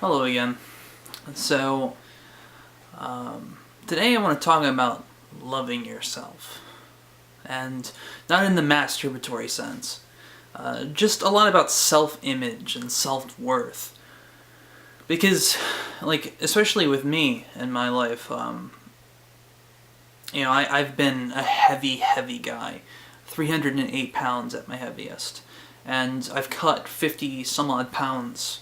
Hello again. So, today I want to talk about loving yourself. And not in the masturbatory sense. Just a lot about self-image and self-worth. Because, especially with me in my life, I've been a heavy guy. 308 pounds at my heaviest. And I've cut 50 some odd pounds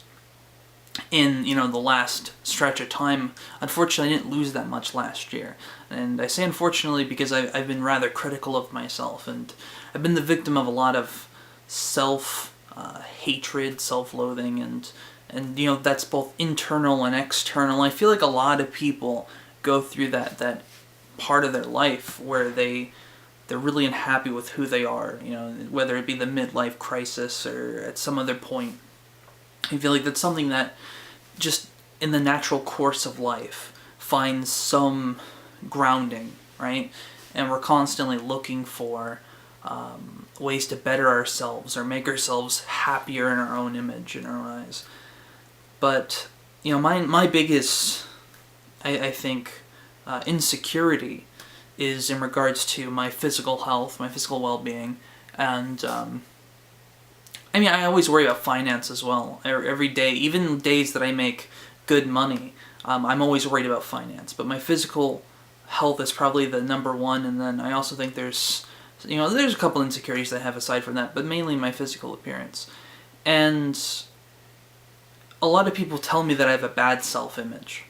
in the last stretch of time. Unfortunately, I didn't lose that much last year, and I say unfortunately because I've been rather critical of myself, and I've been the victim of a lot of self-hatred, self-loathing, and that's both internal and external. I feel like a lot of people go through that part of their life where they're really unhappy with who they are, whether it be the midlife crisis or at some other point. I feel like that's something that just in the natural course of life finds some grounding, right? And we're constantly looking for ways to better ourselves or make ourselves happier in our own image, in our own eyes. But, my biggest, I think, insecurity is in regards to my physical health, my physical well-being, and I always worry about finance as well. Every day, even days that I make good money, I'm always worried about finance. But my physical health is probably the number one, and then I also think there's a couple insecurities that I have aside from that, but mainly my physical appearance. And a lot of people tell me that I have a bad self-image.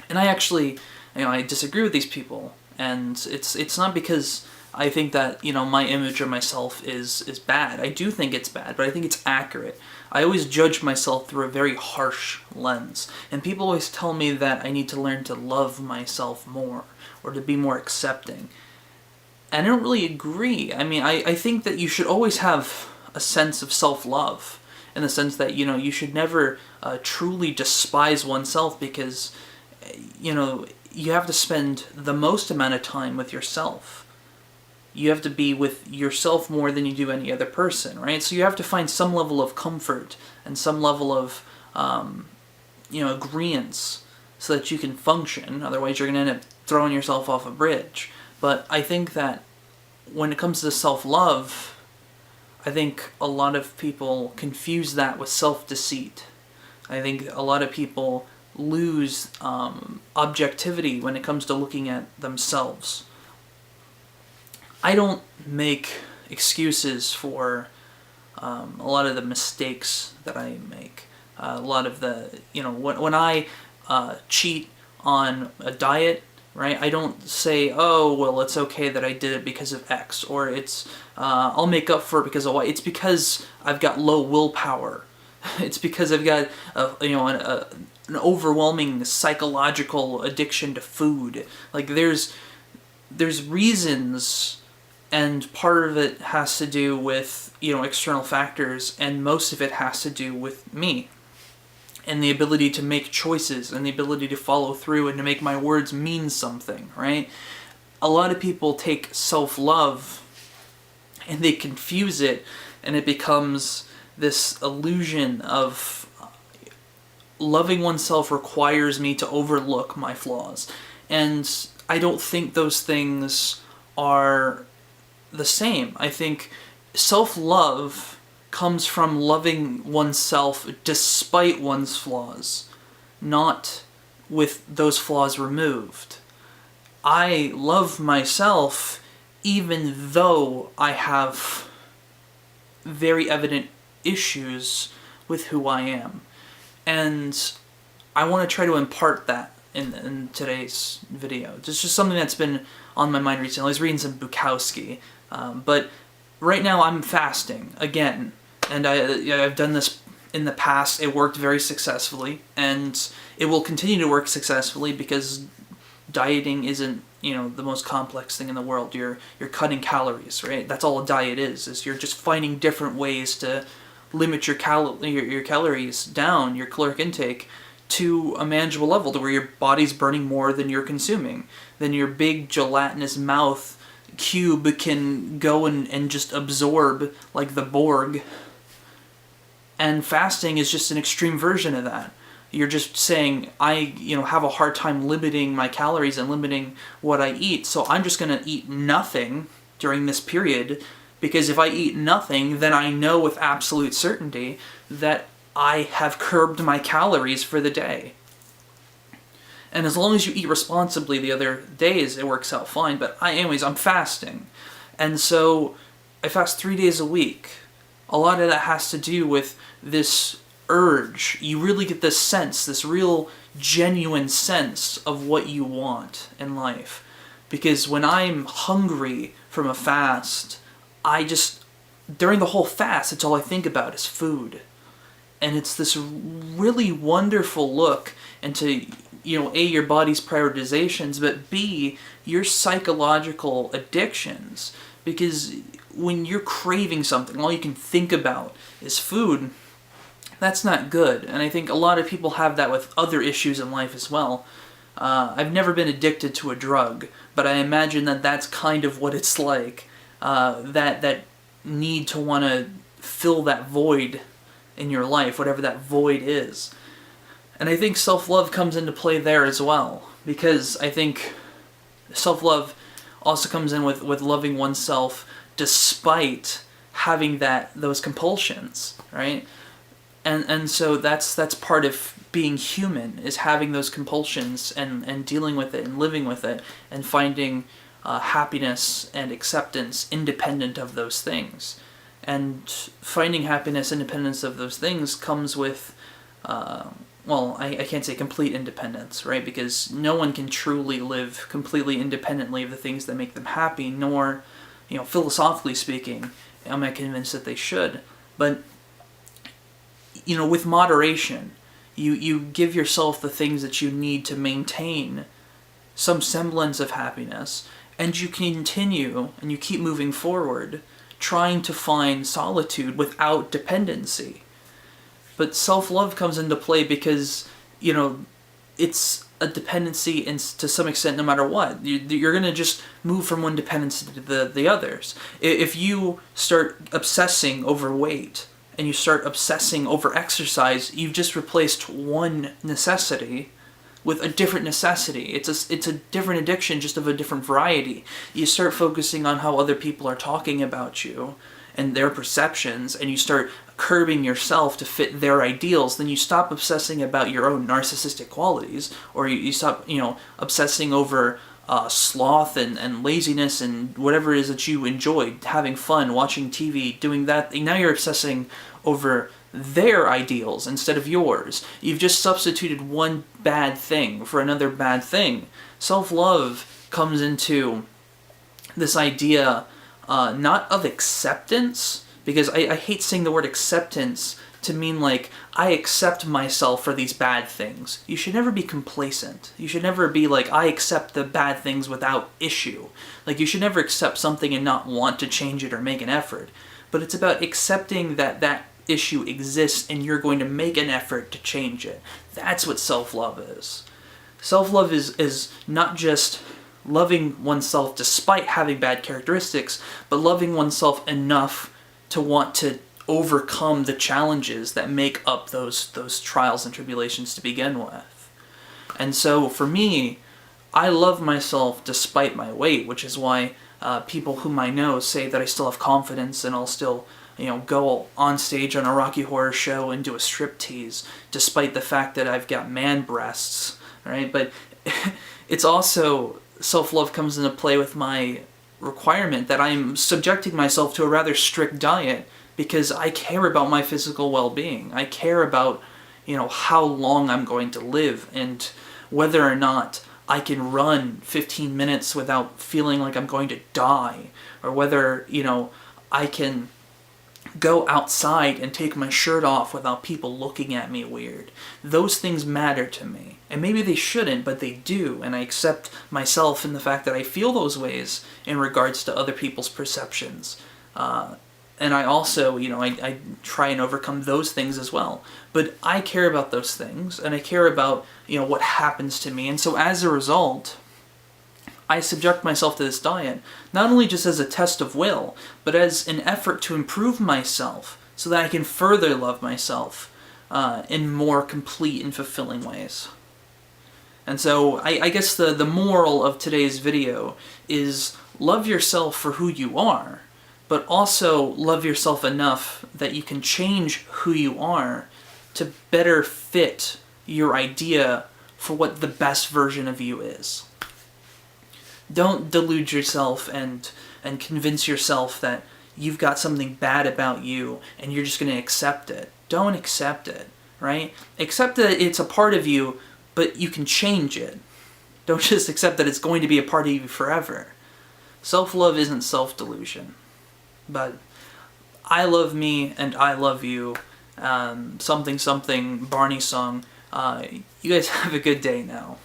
And I actually, I disagree with these people, and it's not because I think that, my image of myself is bad. I do think it's bad, but I think it's accurate. I always judge myself through a very harsh lens. And people always tell me that I need to learn to love myself more, or to be more accepting. And I don't really agree. I think that you should always have a sense of self-love, in the sense that, you should never truly despise oneself, because, you have to spend the most amount of time with yourself. You have to be with yourself more than you do any other person, right? So you have to find some level of comfort and some level of, agreeance so that you can function. Otherwise, you're going to end up throwing yourself off a bridge. But I think that when it comes to self-love, I think a lot of people confuse that with self-deceit. I think a lot of people lose objectivity when it comes to looking at themselves. I don't make excuses for a lot of the mistakes that I make. A lot of the, when I cheat on a diet, right, I don't say, oh, well, it's okay that I did it because of X, or it's, I'll make up for it because of Y. It's because I've got low willpower. It's because I've got, an overwhelming psychological addiction to food. There's reasons. And part of it has to do with, external factors, and most of it has to do with me. And the ability to make choices, and the ability to follow through, and to make my words mean something, right? A lot of people take self-love, and they confuse it, and it becomes this illusion of loving oneself requires me to overlook my flaws. And I don't think those things are the same. I think self-love comes from loving oneself despite one's flaws, not with those flaws removed. I love myself even though I have very evident issues with who I am. And I want to try to impart that in today's video. It's just something that's been on my mind recently. I was reading some Bukowski, but right now I'm fasting again, and I've done this in the past. It worked very successfully, and it will continue to work successfully because dieting isn't the most complex thing in the world. You're cutting calories, right? That's all a diet is you're just finding different ways to limit your calories down, your caloric intake, to a manageable level, to where your body's burning more than you're consuming. Then your big gelatinous mouth cube can go and just absorb like the Borg. And fasting is just an extreme version of that. You're just saying, I, have a hard time limiting my calories and limiting what I eat, so I'm just going to eat nothing during this period, because if I eat nothing, then I know with absolute certainty that I have curbed my calories for the day. And as long as you eat responsibly the other days, it works out fine. But I'm fasting. And so I fast 3 days a week. A lot of that has to do with this urge. You really get this sense, this real genuine sense of what you want in life. Because when I'm hungry from a fast, during the whole fast, it's all I think about is food. And it's this really wonderful look into, A, your body's prioritizations, but B, your psychological addictions. Because when you're craving something, all you can think about is food, that's not good. And I think a lot of people have that with other issues in life as well. I've never been addicted to a drug, but I imagine that that's kind of what it's like. That need to want to fill that void in your life, whatever that void is. And I think self-love comes into play there as well, because I think self-love also comes in with loving oneself despite having those compulsions, right? And so that's part of being human, is having those compulsions and dealing with it and living with it and finding happiness and acceptance independent of those things. And finding happiness, independence of those things comes with, I can't say complete independence, right? Because no one can truly live completely independently of the things that make them happy, nor, philosophically speaking, am I convinced that they should. But, with moderation, you give yourself the things that you need to maintain some semblance of happiness, and you continue and you keep moving forward, trying to find solitude without dependency. But self-love comes into play because, it's a dependency to some extent no matter what. You're going to just move from one dependency to the others. If you start obsessing over weight and you start obsessing over exercise, you've just replaced one necessity with a different necessity. It's a different addiction, just of a different variety. You start focusing on how other people are talking about you and their perceptions, and you start curbing yourself to fit their ideals. Then you stop obsessing about your own narcissistic qualities, or you stop, obsessing over sloth and laziness and whatever it is that you enjoy, having fun, watching TV, doing that. Now you're obsessing over their ideals instead of yours. You've just substituted one bad thing for another bad thing. Self-love comes into this idea not of acceptance, because I hate saying the word acceptance to mean like, I accept myself for these bad things. You should never be complacent. You should never be like, I accept the bad things without issue. Like, you should never accept something and not want to change it or make an effort. But it's about accepting that issue exists and you're going to make an effort to change it. That's what self-love is. Self-love is not just loving oneself despite having bad characteristics, but loving oneself enough to want to overcome the challenges that make up those trials and tribulations to begin with. And so for me, I love myself despite my weight, which is why people whom I know say that I still have confidence and I'll still go on stage on a Rocky Horror show and do a striptease, despite the fact that I've got man breasts, right? But it's also, self-love comes into play with my requirement that I'm subjecting myself to a rather strict diet because I care about my physical well-being. I care about, how long I'm going to live and whether or not I can run 15 minutes without feeling like I'm going to die, or whether, I can go outside and take my shirt off without people looking at me weird. Those things matter to me. And maybe they shouldn't, but they do. And I accept myself in the fact that I feel those ways in regards to other people's perceptions. And I also, I try and overcome those things as well. But I care about those things, and I care about, what happens to me. And so as a result, I subject myself to this diet, not only just as a test of will, but as an effort to improve myself so that I can further love myself in more complete and fulfilling ways. And so I guess the moral of today's video is love yourself for who you are, but also love yourself enough that you can change who you are to better fit your idea for what the best version of you is. Don't delude yourself and convince yourself that you've got something bad about you and you're just going to accept it. Don't accept it, right? Accept that it's a part of you, but you can change it. Don't just accept that it's going to be a part of you forever. Self-love isn't self-delusion. But I love me and I love you. Something something Barney song. You guys have a good day now.